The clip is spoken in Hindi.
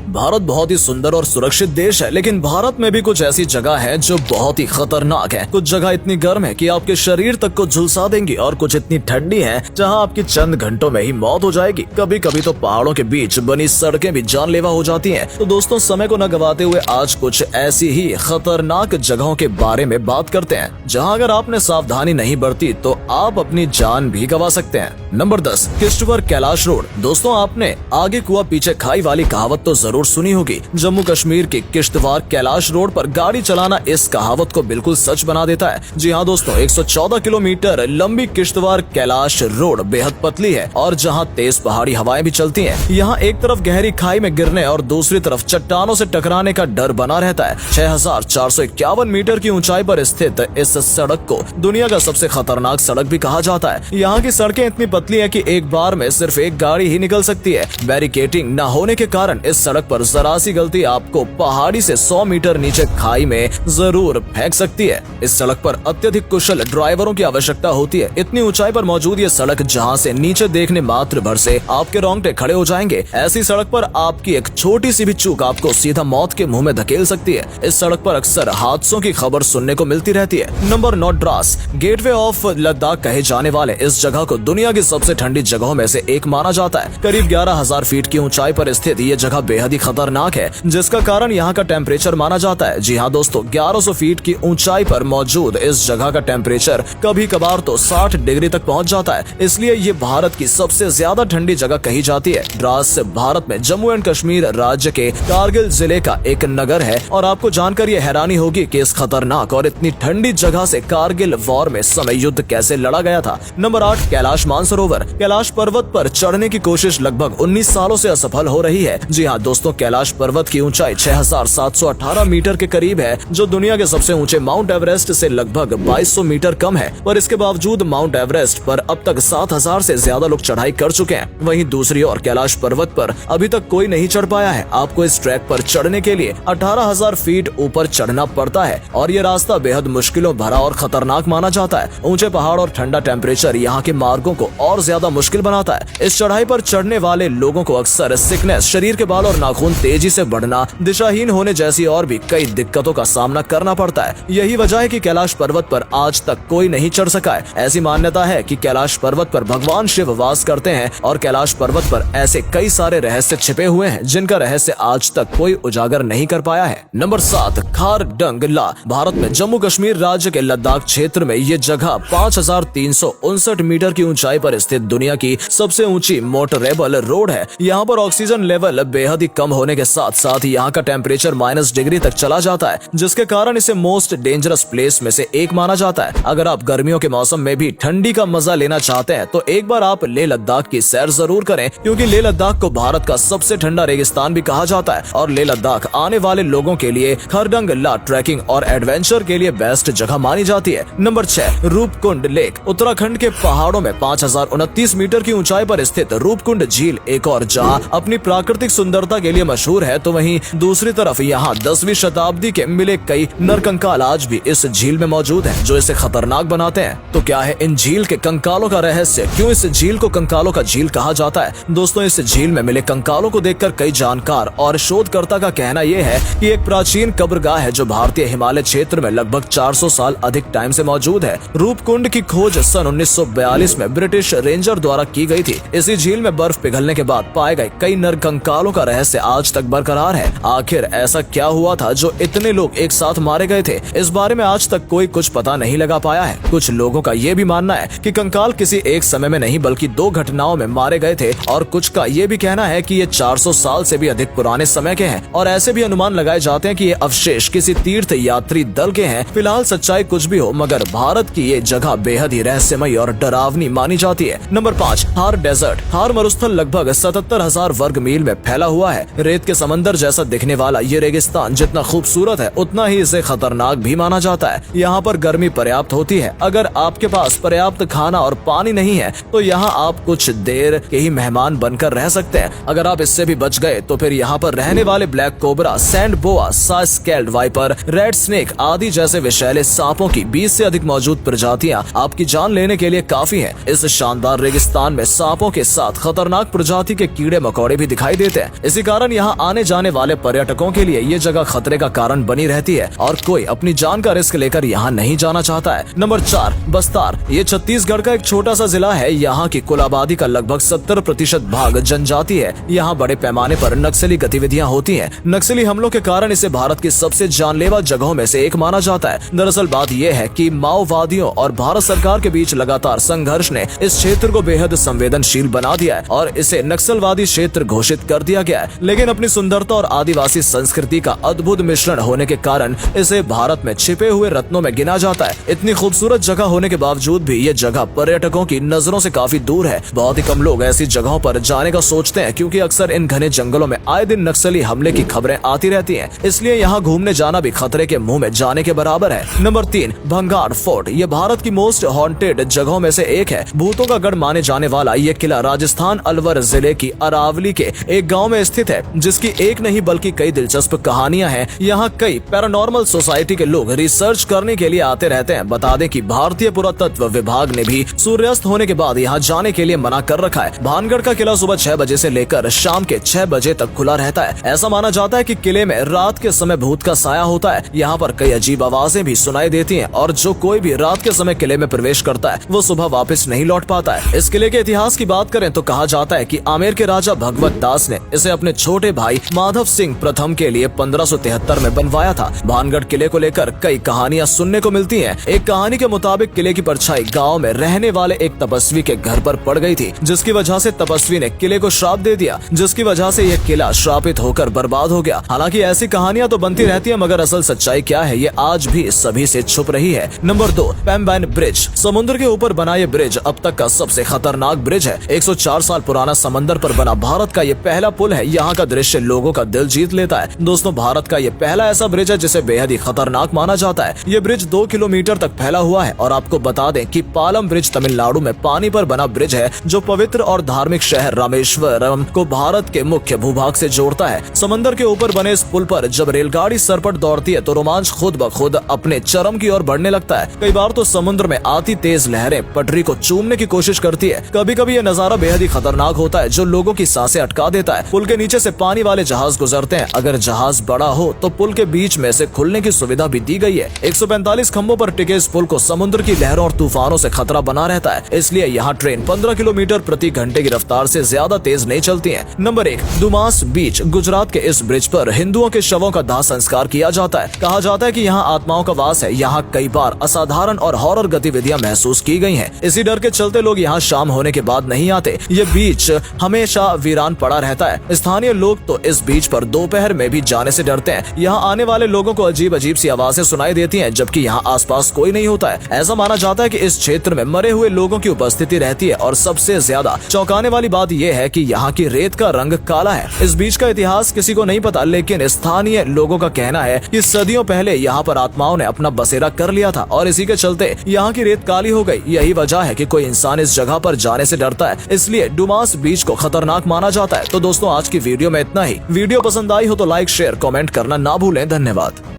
भारत बहुत ही सुंदर और सुरक्षित देश है, लेकिन भारत में भी कुछ ऐसी जगह है जो बहुत ही खतरनाक है। कुछ जगह इतनी गर्म है कि आपके शरीर तक को झुलसा देंगी और कुछ इतनी ठंडी है जहां आपकी चंद घंटों में ही मौत हो जाएगी। कभी कभी तो पहाड़ों के बीच बनी सड़कें भी जानलेवा हो जाती हैं। तो दोस्तों, समय को न गवाते हुए आज कुछ ऐसी ही खतरनाक जगहों के बारे में बात करते हैं जहाँ अगर आपने सावधानी नहीं बरती तो आप अपनी जान भी गवा सकते हैं। Number 10, Kishtwar Kailash road. दोस्तों, आपने आगे कुआं पीछे खाई वाली कहावत तो जरूर सुनी होगी। जम्मू कश्मीर के किश्तवाड़ कैलाश रोड पर गाड़ी चलाना इस कहावत को बिल्कुल सच बना देता है। जी हाँ दोस्तों, 114 किलोमीटर लंबी किश्तवाड़ कैलाश रोड बेहद पतली है और जहाँ तेज पहाड़ी हवाएं भी चलती हैं। यहाँ एक तरफ गहरी खाई में गिरने और दूसरी तरफ चट्टानों से टकराने का डर बना रहता है। 6451 मीटर की ऊंचाई पर स्थित इस सड़क को दुनिया का सबसे खतरनाक सड़क भी कहा जाता है। यहाँ की सड़कें इतनी पतली है कि एक बार में सिर्फ एक गाड़ी ही निकल सकती है। बैरिकेटिंग न होने के कारण इस सड़क पर जरा सी गलती आपको पहाड़ी से 100 मीटर नीचे खाई में जरूर फेंक सकती है। इस सड़क पर अत्यधिक कुशल ड्राइवरों की आवश्यकता होती है। इतनी ऊंचाई पर मौजूद ये सड़क जहां से नीचे देखने मात्र भर से आपके रोंगटे खड़े हो जाएंगे। ऐसी सड़क पर आपकी एक छोटी सी भी चूक आपको सीधा मौत के मुंह में धकेल सकती है। इस सड़क पर अक्सर हादसों की खबर सुनने को मिलती रहती है। Number 9, Dras. Gateway of Ladakh कहे जाने वाले इस जगह को दुनिया की सबसे ठंडी जगहों में से एक माना जाता है। करीब 11,000 फीट की ऊंचाई पर स्थित ये जगह बेहद ही खतरनाक है, जिसका कारण यहाँ का टेम्परेचर माना जाता है। जी हाँ दोस्तों, 1100 फीट की ऊंचाई पर मौजूद इस जगह का टेम्परेचर कभी कभार तो 60 डिग्री तक पहुँच जाता है। इसलिए ये भारत की सबसे ज्यादा ठंडी जगह कही जाती है। द्रास भारत में जम्मू एंड कश्मीर राज्य के कारगिल जिले का एक नगर है और आपको जानकर ये हैरानी होगी कि इस खतरनाक और इतनी ठंडी जगह से कारगिल वॉर में समय युद्ध कैसे लड़ा गया था। नंबर 8, कैलाश मानसरोवर। कैलाश पर्वत पर चढ़ने की कोशिश लगभग 19 सालों से असफल हो रही है। जी हाँ दोस्तों, कैलाश पर्वत की ऊंचाई 6718 मीटर के करीब है, जो दुनिया के सबसे ऊंचे माउंट एवरेस्ट से लगभग 2200 मीटर कम है। पर इसके बावजूद माउंट एवरेस्ट पर अब तक 7000 से ज्यादा लोग चढ़ाई कर चुके हैं। वहीं दूसरी ओर कैलाश पर्वत पर अभी तक कोई नहीं चढ़ पाया है। आपको इस ट्रैक पर चढ़ने के लिए 18,000 फीट ऊपर चढ़ना पड़ता है और ये रास्ता बेहद मुश्किलों भरा और खतरनाक माना जाता है। ऊंचे पहाड़ और ठंडा टेम्परेचर यहाँ के मार्गों को और ज्यादा मुश्किल बनाता है। इस चढ़ाई पर चढ़ने वाले लोगों को अक्सर सिकनेस, शरीर के बाल और नाखून तेजी से बढ़ना, दिशाहीन होने जैसी और भी कई दिक्कतों का सामना करना पड़ता है। यही वजह है कि कैलाश पर्वत पर आज तक कोई नहीं चढ़ सका है। ऐसी मान्यता है कि कैलाश पर्वत पर भगवान शिव वास करते हैं और कैलाश पर्वत पर ऐसे कई सारे रहस्य छिपे हुए हैं जिनका रहस्य आज तक कोई उजागर नहीं कर पाया है। नंबर 7, खारडंगला। भारत में जम्मू कश्मीर राज्य के लद्दाख क्षेत्र में ये जगह 5359 मीटर की ऊंचाई पर स्थित दुनिया की सबसे ऊंची मोटरेबल रोड है। यहाँ पर ऑक्सीजन लेवल बेहद ही कम होने के साथ साथ यहाँ का टेम्परेचर माइनस डिग्री तक चला जाता है, जिसके कारण इसे मोस्ट डेंजरस प्लेस में से एक माना जाता है। अगर आप गर्मियों के मौसम में भी ठंडी का मजा लेना चाहते हैं तो एक बार आप लेह लद्दाख की सैर जरूर करें, क्योंकि लेह लद्दाख को भारत का सबसे ठंडा रेगिस्तान भी कहा जाता है और लेह लद्दाख आने वाले लोगों के लिए खारडंगला ट्रैकिंग और एडवेंचर के लिए बेस्ट जगह मानी जाती है। Number 6, Roopkund lake. उत्तराखंड के पहाड़ों में 5029 मीटर की ऊंचाई पर स्थित रूपकुंड झील एक और जहां अपनी प्राकृतिक सुंदरता के लिए मशहूर है, तो वहीं दूसरी तरफ यहाँ 10वीं शताब्दी के मिले कई नरकंकाल आज भी इस झील में मौजूद हैं, जो इसे खतरनाक बनाते हैं। तो क्या है इन झील के कंकालों का रहस्य? क्यों इस झील को कंकालों का झील कहा जाता है? दोस्तों, इस झील में मिले कंकालों को देखकर कई जानकार और शोधकर्ता का कहना यह है कि एक प्राचीन कब्रगाह है जो भारतीय हिमालय क्षेत्र में लगभग 400 साल अधिक टाइम से मौजूद है। रूपकुंड की खोज सन 1942 में ब्रिटिश रेंजर द्वारा की गई थी। इसी झील में बर्फ पिघलने के बाद पाए गए कई नरकंकालों का रहस्य आज तक बरकरार है। आखिर ऐसा क्या हुआ था जो इतने लोग एक साथ मारे गए थे? इस बारे में आज तक कोई कुछ पता नहीं लगा पाया है। कुछ लोगों का ये भी मानना है कि कंकाल किसी एक समय में नहीं बल्कि 2 घटनाओं में मारे गए थे और कुछ का ये भी कहना है कि ये 400 साल से भी अधिक पुराने समय के हैं और ऐसे भी अनुमान लगाए जाते हैं कि ये अवशेष किसी तीर्थ यात्री दल के हैं। फिलहाल सच्चाई कुछ भी हो, मगर भारत की ये जगह बेहद ही रहस्यमय और डरावनी मानी जाती है। Number 5, Thar desert. थार मरुस्थल लगभग 77,000 वर्ग मील में फैला हुआ है। रेत के समंदर जैसा दिखने वाला ये रेगिस्तान जितना खूबसूरत है उतना ही इसे खतरनाक भी माना जाता है। यहाँ पर गर्मी पर्याप्त होती है। अगर आपके पास पर्याप्त खाना और पानी नहीं है तो यहाँ आप कुछ देर के ही मेहमान बनकर रह सकते हैं। अगर आप इससे भी बच गए तो फिर यहाँ पर रहने वाले black cobra, sand boa, saw scaled viper, red snake आदि जैसे विषैले सांपों की 20 से अधिक मौजूद प्रजातियां आपकी जान लेने के लिए काफी हैं। इस शानदार रेगिस्तान में सांपों के साथ खतरनाक प्रजाति के कीड़े मकोड़े भी दिखाई देते हैं। इसी कारण कारण यहाँ आने जाने वाले पर्यटकों के लिए ये जगह खतरे का कारण बनी रहती है और कोई अपनी जान का रिस्क लेकर यहाँ नहीं जाना चाहता है। नंबर 4, बस्तार। ये छत्तीसगढ़ का एक छोटा सा जिला है। यहाँ की कुल आबादी का लगभग 70% भाग जनजाति है। यहाँ बड़े पैमाने पर नक्सली गतिविधियाँ होती है। नक्सली हमलों के कारण इसे भारत की सबसे जानलेवा जगहों में से एक माना जाता है। दरअसल बात यह है कि माओवादियों और भारत सरकार के बीच लगातार संघर्ष ने इस क्षेत्र को बेहद संवेदनशील बना दिया है और इसे नक्सलवादी क्षेत्र घोषित कर दिया गया है। लेकिन अपनी सुंदरता और आदिवासी संस्कृति का अद्भुत मिश्रण होने के कारण इसे भारत में छिपे हुए रत्नों में गिना जाता है। इतनी खूबसूरत जगह होने के बावजूद भी ये जगह पर्यटकों की नजरों से काफी दूर है। बहुत ही कम लोग ऐसी जगहों पर जाने का सोचते हैं क्योंकि अक्सर इन घने जंगलों में आए दिन नक्सली हमले की खबरें आती रहती हैं। इसलिए यहाँ घूमने जाना भी खतरे के मुंह में जाने के बराबर है। नंबर 3, भंगार फोर्ट। ये भारत की मोस्ट हॉन्टेड जगहों में से एक है। भूतों का गढ़ माने जाने वाला ये किला राजस्थान अलवर जिले की अरावली के एक गाँव में स्थित है, जिसकी एक नहीं बल्कि कई दिलचस्प कहानियां हैं। यहाँ कई पैरानॉर्मल सोसाइटी के लोग रिसर्च करने के लिए आते रहते हैं। बता दें कि भारतीय पुरातत्व विभाग ने भी सूर्यास्त होने के बाद यहाँ जाने के लिए मना कर रखा है। भानगढ़ का किला सुबह 6 बजे से लेकर शाम के 6 बजे तक खुला रहता है। ऐसा माना जाता है कि किले में रात के समय भूत का साया होता है। यहाँ पर कई अजीब आवाजें भी सुनाई देती हैं और जो कोई भी रात के समय किले में प्रवेश करता है वो सुबह वापस नहीं लौट पाता है। इस किले के इतिहास की बात करें तो कहा जाता है कि आमेर के राजा भगवत दास ने इसे अपने छोटे भाई माधव सिंह प्रथम के लिए 1573 में बनवाया था। भानगढ़ किले को लेकर कई कहानियां सुनने को मिलती हैं। एक कहानी के मुताबिक किले की परछाई गांव में रहने वाले एक तपस्वी के घर पर पड़ गई थी, जिसकी वजह से तपस्वी ने किले को श्राप दे दिया, जिसकी वजह से यह किला श्रापित होकर बर्बाद हो गया। हालांकि ऐसी कहानियां तो बनती रहती है, मगर असल सच्चाई क्या है ये आज भी सभी से छुप रही है। Number 2, Pamban bridge. समुद्र के ऊपर बना ये ब्रिज अब तक का सबसे खतरनाक ब्रिज है। 104 साल पुराना समंदर पर बना भारत का ये पहला पुल है। यहाँ का दृश्य लोगों का दिल जीत लेता है। दोस्तों, भारत का ये पहला ऐसा ब्रिज है जिसे बेहद ही खतरनाक माना जाता है। ये ब्रिज 2 किलोमीटर तक फैला हुआ है और आपको बता दें कि पालम ब्रिज तमिलनाडु में पानी पर बना ब्रिज है, जो पवित्र और धार्मिक शहर रामेश्वरम को भारत के मुख्य भूभाग से जोड़ता है। समंदर के ऊपर बने इस पुल पर जब रेलगाड़ी सरपट दौड़ती है तो रोमांच खुद ब खुद अपने चरम की ओर बढ़ने लगता है। कई बार तो समुद्र में आती तेज लहरें पटरी को चूमने की कोशिश करती है। कभी कभी ये नजारा बेहद ही खतरनाक होता है, जो लोगों की सांसें अटका देता है। पुल के नीचे से पानी वाले जहाज गुजरते हैं। अगर जहाज बड़ा हो तो पुल के बीच में से खुलने की सुविधा भी दी गई है। 145 खंभों पर टिके इस पुल को समुद्र की लहरों और तूफानों से खतरा बना रहता है। इसलिए यहाँ ट्रेन 15 किलोमीटर प्रति घंटे की रफ्तार से ज्यादा तेज नहीं चलती है। नंबर 1, दुमास बीच। गुजरात के इस ब्रिज पर हिंदुओं के शवों का दाह संस्कार किया जाता है। कहा जाता है कि यहाँ आत्माओं का वास है। यहाँ कई बार असाधारण और हॉरर गतिविधियां महसूस की गई हैं। इसी डर के चलते लोग यहाँ शाम होने के बाद नहीं आते। ये बीच हमेशा वीरान पड़ा रहता है। स्थानीय लोग तो इस बीच पर दोपहर में भी जाने से डरते हैं। यहाँ आने वाले लोगों को अजीब अजीब सी आवाजें सुनाई देती हैं, जबकि यहाँ आसपास कोई नहीं होता है। ऐसा माना जाता है कि इस क्षेत्र में मरे हुए लोगों की उपस्थिति रहती है और सबसे ज्यादा चौंकाने वाली बात यह है कि यहाँ की रेत का रंग काला है। इस बीच का इतिहास किसी को नहीं पता, लेकिन स्थानीय लोगों का कहना है कि सदियों पहले यहाँ पर आत्माओं ने अपना बसेरा कर लिया था और इसी के चलते यहाँ की रेत काली हो गई। यही वजह है कि कोई इंसान इस जगह पर जाने से डरता है, इसलिए डुमास बीच को खतरनाक माना जाता है। तो दोस्तों, आज की वीडियो में इतना ही। वीडियो पसंद आई हो तो लाइक, शेयर, कमेंट करना ना भूलें। धन्यवाद।